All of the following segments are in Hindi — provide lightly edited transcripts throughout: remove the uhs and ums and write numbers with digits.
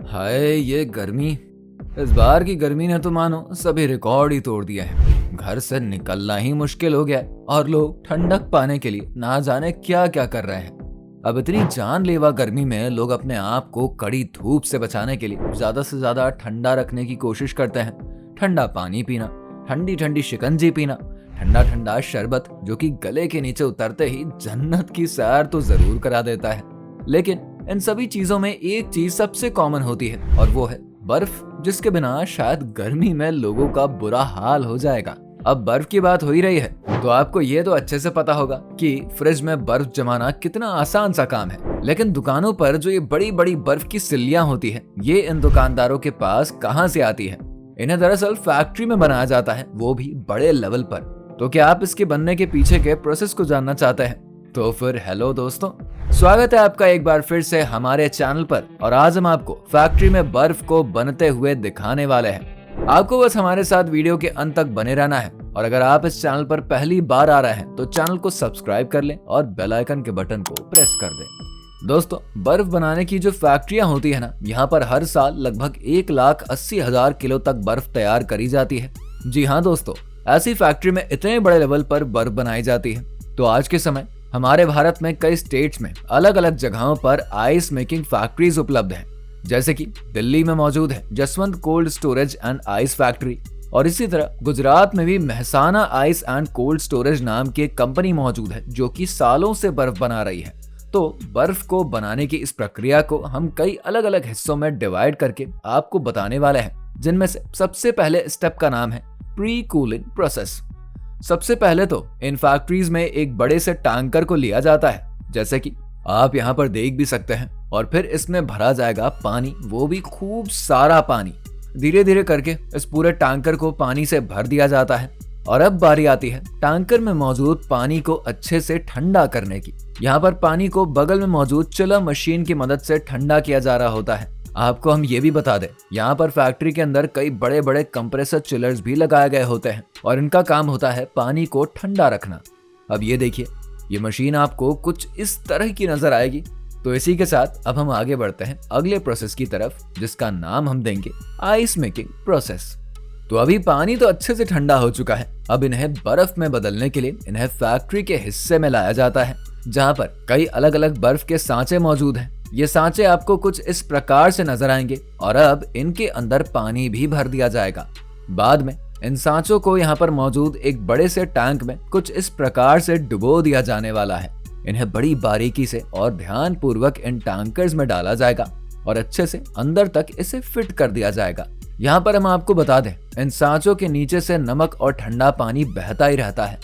हाय ये गर्मी। इस बार की गर्मी ने तो मानो सभी रिकॉर्ड ही तोड़ दिया है। घर से निकलना ही मुश्किल हो गया है और लोग ठंडक पाने के लिए ना जाने क्या क्या कर रहे हैं। अब इतनी जानलेवा गर्मी में लोग अपने आप को कड़ी धूप से बचाने के लिए ज्यादा से ज्यादा ठंडा रखने की कोशिश करते हैं। ठंडा पानी पीना, ठंडी ठंडी शिकंजी पीना, ठंडा ठंडा शरबत जो कि गले के नीचे उतरते ही जन्नत की सैर तो जरूर करा देता है। लेकिन इन सभी चीजों में एक चीज सबसे कॉमन होती है और वो है बर्फ, जिसके बिना शायद गर्मी में लोगों का बुरा हाल हो जाएगा। अब बर्फ की बात हो ही रही है तो आपको ये तो अच्छे से पता होगा कि फ्रिज में बर्फ जमाना कितना आसान सा काम है। लेकिन दुकानों पर जो ये बड़ी बड़ी बर्फ की सिल्लियां होती है, ये इन दुकानदारों के पास कहां से आती है? इन्हें दरअसल फैक्ट्री में बनाया जाता है, वो भी बड़े लेवल पर। तो क्या आप इसके बनने के पीछे के प्रोसेस को जानना चाहते हैं? तो फिर हेलो दोस्तों, स्वागत है आपका एक बार फिर से हमारे चैनल पर। और आज हम आपको फैक्ट्री में बर्फ को बनते हुए दिखाने वाले हैं। आपको बस हमारे साथ वीडियो के अंत तक बने रहना है। और अगर आप इस चैनल पर पहली बार आ रहे हैं तो चैनल को सब्सक्राइब कर लें और बेल आइकन के बटन को प्रेस कर दें। दोस्तों, बर्फ बनाने की जो फैक्ट्रियां होती है ना, यहाँ पर हर साल लगभग 1,80,000 किलो तक बर्फ तैयार करी जाती है। जी हाँ दोस्तों, ऐसी फैक्ट्री में इतने बड़े लेवल पर बर्फ बनाई जाती है। तो आज के समय हमारे भारत में कई स्टेट्स में अलग अलग जगहों पर आइस मेकिंग फैक्ट्रीज उपलब्ध हैं। जैसे कि दिल्ली में मौजूद है Jaswant cold storage and ice factory, और इसी तरह गुजरात में भी Mehsana ice and cold storage नाम की एक कंपनी मौजूद है जो कि सालों से बर्फ बना रही है। तो बर्फ को बनाने की इस प्रक्रिया को हम कई अलग अलग हिस्सों में डिवाइड करके आपको बताने वाले हैं, जिनमें से सबसे पहले स्टेप का नाम है प्री कूलिंग प्रोसेस। सबसे पहले तो इन फैक्ट्रीज में एक बड़े से टैंकर को लिया जाता है, जैसे कि आप यहाँ पर देख भी सकते हैं, और फिर इसमें भरा जाएगा पानी, वो भी खूब सारा पानी। धीरे धीरे करके इस पूरे टैंकर को पानी से भर दिया जाता है। और अब बारी आती है टैंकर में मौजूद पानी को अच्छे से ठंडा करने की। यहाँ पर पानी को बगल में मौजूद चिलर मशीन की मदद से ठंडा किया जा रहा होता है। आपको हम ये भी बता दें, यहाँ पर फैक्ट्री के अंदर कई बड़े बड़े कंप्रेसर चिलर्स भी लगाए गए होते हैं और इनका काम होता है पानी को ठंडा रखना। अब ये देखिए, ये मशीन आपको कुछ इस तरह की नजर आएगी। तो इसी के साथ अब हम आगे बढ़ते हैं अगले प्रोसेस की तरफ, जिसका नाम हम देंगे आइस मेकिंग प्रोसेस। तो अभी पानी तो अच्छे से ठंडा हो चुका है। अब इन्हें बर्फ में बदलने के लिए इन्हें फैक्ट्री के हिस्से में लाया जाता है, जहाँ पर कई अलग अलग बर्फ के सांचे मौजूद हैं। ये सांचे आपको कुछ इस प्रकार से नजर आएंगे और अब इनके अंदर पानी भी भर दिया जाएगा। बाद में इन सांचों को यहाँ पर मौजूद एक बड़े से टैंक में कुछ इस प्रकार से डुबो दिया जाने वाला है। इन्हें बड़ी बारीकी से और ध्यान पूर्वक इन टैंकर्स में डाला जाएगा और अच्छे से अंदर तक इसे फिट कर दिया जाएगा। यहाँ पर हम आपको बता दें, इन सांचों के नीचे से नमक और ठंडा पानी बहता ही रहता है।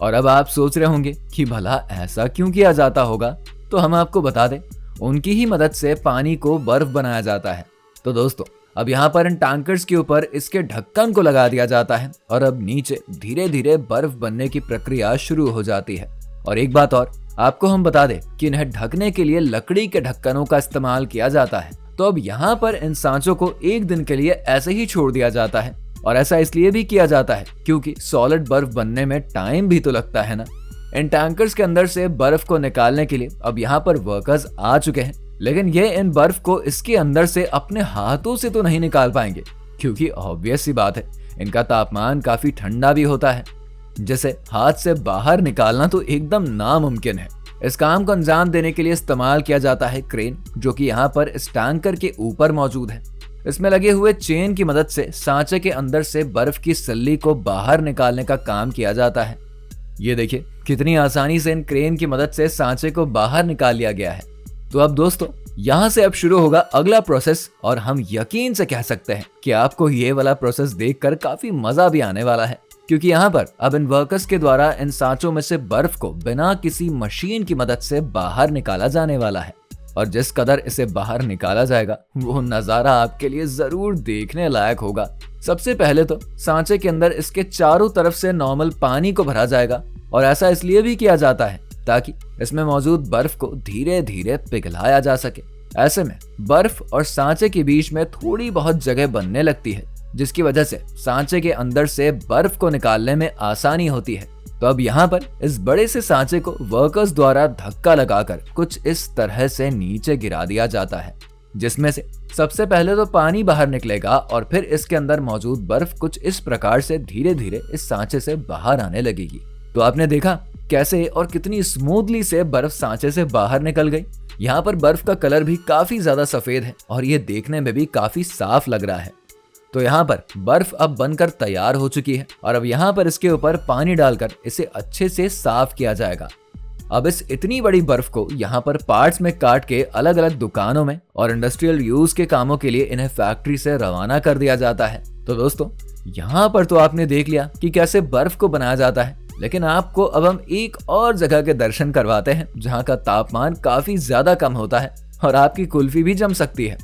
और अब आप सोच रहे होंगे कि भला ऐसा क्यों किया जाता होगा, तो हम आपको बता दें, उनकी ही मदद से पानी को बर्फ बनाया जाता है। तो दोस्तों, अब यहाँ पर इन टैंकर्स के ऊपर इसके ढक्कन को लगा दिया जाता है और अब नीचे धीरे धीरे बर्फ बनने की प्रक्रिया शुरू हो जाती है। और एक बात और आपको हम बता दें कि इन्हें ढकने के लिए लकड़ी के ढक्कनों का इस्तेमाल किया जाता है। तो अब यहाँ पर इन सांचों को एक दिन के लिए ऐसे ही छोड़ दिया जाता है, और ऐसा इसलिए भी किया जाता है क्योंकि सॉलिड बर्फ बनने में टाइम भी तो लगता है ना। इन टैंकर्स के अंदर से बर्फ को निकालने के लिए अब यहाँ पर वर्कर्स आ चुके हैं, लेकिन ये इन बर्फ को इसके अंदर से अपने हाथों से तो नहीं निकाल पाएंगे, क्योंकि ऑब्वियस सी बात है, इनका तापमान काफी ठंडा भी होता है, जिसे हाथ से बाहर निकालना तो एकदम नामुमकिन है। इस काम को अंजाम देने के लिए इस्तेमाल किया जाता है क्रेन, जो कि यहाँ पर इस टैंकर के ऊपर मौजूद है। इसमें लगे हुए चेन की मदद से सांचे के अंदर से बर्फ की सल्ली को बाहर निकालने का काम किया जाता है। ये देखिए कितनी आसानी से इन क्रेन की मदद से सांचे को बाहर निकाल लिया गया है। तो अब दोस्तों, यहाँ से अब शुरू होगा अगला प्रोसेस, और हम यकीन से कह सकते हैं कि आपको ये वाला प्रोसेस देखकर काफी मजा भी आने वाला है, क्योंकि यहाँ पर अब इन वर्कर्स के द्वारा इन सांचों में से बर्फ को बिना किसी मशीन की मदद से बाहर निकाला जाने वाला है। और जिस कदर इसे बाहर निकाला जाएगा, वो नजारा आपके लिए जरूर देखने लायक होगा। सबसे पहले तो सांचे के अंदर इसके चारों तरफ से नॉर्मल पानी को भरा जाएगा, और ऐसा इसलिए भी किया जाता है ताकि इसमें मौजूद बर्फ को धीरे धीरे पिघलाया जा सके। ऐसे में बर्फ और सांचे के बीच में थोड़ी बहुत जगह बनने लगती है, जिसकी वजह से सांचे के अंदर से बर्फ को निकालने में आसानी होती है। तो अब यहाँ पर इस बड़े से सांचे को वर्कर्स द्वारा धक्का लगाकर कुछ इस तरह से नीचे गिरा दिया जाता है, जिसमें से सबसे पहले तो पानी बाहर निकलेगा और फिर इसके अंदर मौजूद बर्फ कुछ इस प्रकार से धीरे धीरे इस सांचे से बाहर आने लगेगी। तो आपने देखा कैसे और कितनी स्मूथली से बर्फ सांचे से बाहर निकल गई। यहाँ पर बर्फ का कलर भी काफी ज्यादा सफेद है और ये देखने में भी काफी साफ लग रहा है। तो यहाँ पर बर्फ अब बनकर तैयार हो चुकी है और अब यहाँ पर इसके ऊपर पानी डालकर इसे अच्छे से साफ किया जाएगा। अब इस इतनी बड़ी बर्फ को यहाँ पर पार्ट्स में काट के अलग अलग दुकानों में और इंडस्ट्रियल यूज के कामों के लिए इन्हें फैक्ट्री से रवाना कर दिया जाता है। तो दोस्तों, यहाँ पर तो आपने देख लिया कि कैसे बर्फ को बनाया जाता है, लेकिन आपको अब हम एक और जगह के दर्शन करवाते हैं जहाँ का तापमान काफी ज्यादा कम होता है और आपकी कुल्फी भी जम सकती है।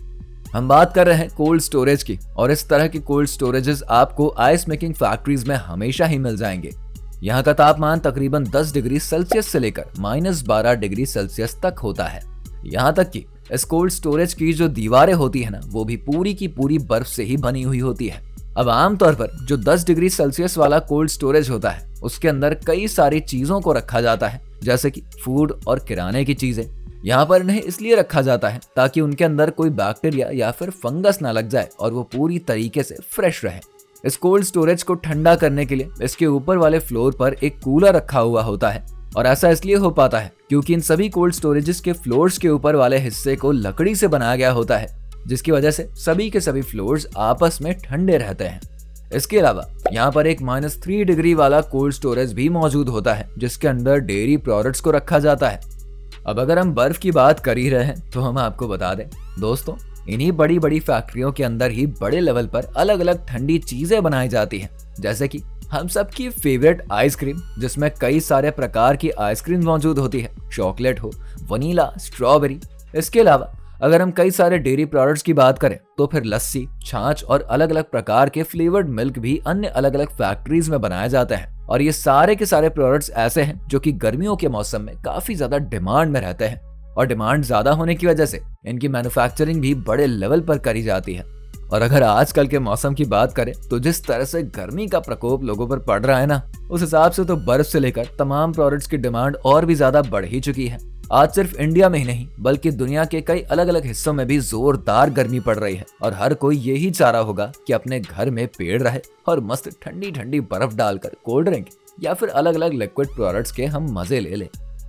हम बात कर रहे हैं कोल्ड स्टोरेज की, और इस तरह की कोल्ड स्टोरेजेस आपको आइस मेकिंग फैक्ट्रीज में हमेशा ही मिल जाएंगे। यहाँ का तापमान तकरीबन 10 डिग्री सेल्सियस से लेकर -12 डिग्री सेल्सियस तक होता है। यहाँ तक कि इस कोल्ड स्टोरेज की जो दीवारें होती है ना, वो भी पूरी की पूरी बर्फ से ही बनी हुई होती है। अब आमतौर पर जो 10 डिग्री सेल्सियस वाला कोल्ड स्टोरेज होता है उसके अंदर कई सारी चीजों को रखा जाता है, जैसे कि फूड और किराने की चीजें। यहाँ पर इन्हें इसलिए रखा जाता है ताकि उनके अंदर कोई बैक्टीरिया या फिर फंगस ना लग जाए और वो पूरी तरीके से फ्रेश रहे। इस कोल्ड स्टोरेज को ठंडा करने के लिए इसके ऊपर वाले फ्लोर पर एक कूलर रखा हुआ होता है, और ऐसा इसलिए हो पाता है क्योंकि इन सभी कोल्ड स्टोरेजेस के फ्लोर्स के ऊपर वाले हिस्से को लकड़ी से बनाया गया होता है, जिसकी वजह से सभी के सभी फ्लोर्स आपस में ठंडे रहते हैं। इसके अलावा यहाँ पर एक -3 डिग्री वाला कोल्ड स्टोरेज भी मौजूद होता है, जिसके अंदर डेयरी प्रोडक्ट्स को रखा जाता है। अब अगर हम बर्फ की बात कर ही रहे हैं तो हम आपको बता दें दोस्तों, इन्हीं बड़ी बड़ी फैक्ट्रियों के अंदर ही बड़े लेवल पर अलग अलग ठंडी चीजें बनाई जाती हैं, जैसे कि हम सबकी फेवरेट आइसक्रीम, जिसमें कई सारे प्रकार की आइसक्रीम मौजूद होती है, चॉकलेट हो, वनीला, स्ट्रॉबेरी। इसके अलावा अगर हम कई सारे डेयरी प्रोडक्ट्स की बात करें तो फिर लस्सी, छाछ और अलग अलग प्रकार के फ्लेवर्ड मिल्क भी अन्य अलग अलग फैक्ट्रीज में बनाए जाते हैं। और ये सारे के सारे प्रोडक्ट्स ऐसे हैं जो कि गर्मियों के मौसम में काफी ज्यादा डिमांड में रहते हैं, और डिमांड ज्यादा होने की वजह से इनकी मैन्युफैक्चरिंग भी बड़े लेवल पर करी जाती है। और अगर आजकल के मौसम की बात करें तो जिस तरह से गर्मी का प्रकोप लोगों पर पड़ रहा है ना, उस हिसाब से तो बर्फ से लेकर तमाम प्रोडक्ट्स की डिमांड और भी ज्यादा बढ़ ही चुकी है। आज सिर्फ इंडिया में ही नहीं बल्कि दुनिया के कई अलग अलग हिस्सों में भी जोरदार गर्मी पड़ रही है, और हर कोई यही चाह रहा होगा कि अपने घर में पेड़ रहे और मस्त ठंडी ठंडी बर्फ डालकर कोल्ड ड्रिंक या फिर अलग अलग लिक्विड प्रोडक्ट्स के हम मजे ले लें।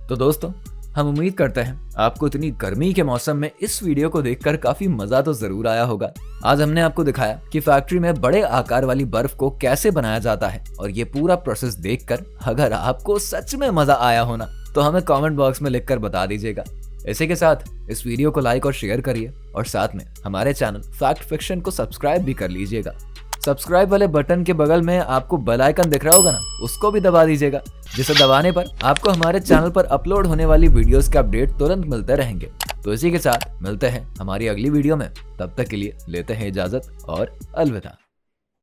तो दोस्तों, हम उम्मीद करते हैं आपको इतनी गर्मी के मौसम में इस वीडियो को देखकर काफी मजा तो जरूर आया होगा। आज हमने आपको दिखाया कि फैक्ट्री में बड़े आकार वाली बर्फ को कैसे बनाया जाता है, और ये पूरा प्रोसेस देखकर अगर आपको सच में मजा आया हो ना, तो हमें कमेंट बॉक्स में लिखकर बता दीजिएगा। इसी के साथ इस वीडियो को लाइक और शेयर करिए, और साथ में हमारे चैनल फैक्ट फिक्शन को सब्सक्राइब भी कर लीजिएगा। सब्सक्राइब वाले बटन के बगल में आपको बेल आइकन दिख रहा होगा ना, उसको भी दबा दीजिएगा, जिसे दबाने पर आपको हमारे चैनल पर अपलोड होने वाली वीडियोस के अपडेट तुरंत मिलते रहेंगे। तो इसी के साथ मिलते हैं हमारी अगली वीडियो में, तब तक के लिए लेते हैं इजाजत और अलविदा।